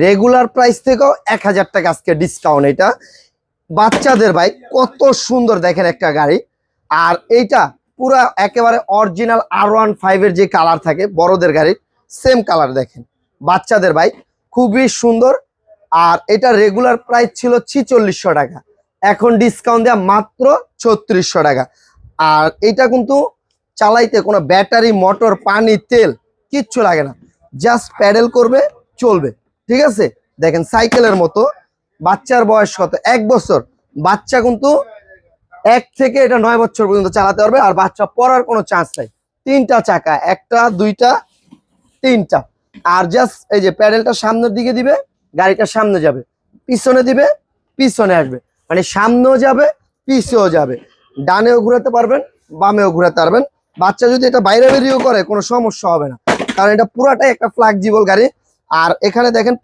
Regular price থেকেও 1000 টাকা আজকে ডিসকাউন্ট। এটা বাচ্চাদের ভাই কত সুন্দর দেখেন একটা গাড়ি। আর এইটা পুরা একেবারে অরিজিনাল R15 এর যে কালার থাকে বড়দের গাড়ির সেম কালার দেখেন বাচ্চাদের ভাই খুবই সুন্দর। আর এটা রেগুলার প্রাইস ছিল 4600 টাকা, এখন ডিসকাউন্ট দেওয়া মাত্র 3600 টাকা। আর এটা কিন্তু চালাইতে কোনো ব্যাটারি মোটর পানি তেল কিচ্ছু লাগে না, জাস্ট প্যাডেল করবে চলবে, ঠিক আছে। দেখেন সাইকেলের মতো। বাচ্চার বয়স কত? 1 বছর। বাচ্চা কিন্তু 1 থেকে এটা 9 বছর পর্যন্ত চালাতে পারবে। আর বাচ্চা পড়ার কোনো চান্স নাই। 3টা চাকা, 1টা 2টা 3টা। আর জাস্ট এই যে প্যাডেলটা সামনের দিকে দিবে, গাড়িটা সামনে যাবে, পিছনে দিবে পিছনে আসবে, মানে সামনেও যাবে পিছেও যাবে, ডানেও ঘুরাতে পারবেন বামেও ঘুরাতে পারবেন। বাচ্চা যদি এটা বাইরে বেরিয়েও করে কোনো সমস্যা হবে না, কারণ এটা পুরাটাই একটা ফ্লেক্সিবল গাড়ি। আর এখানে দেখেন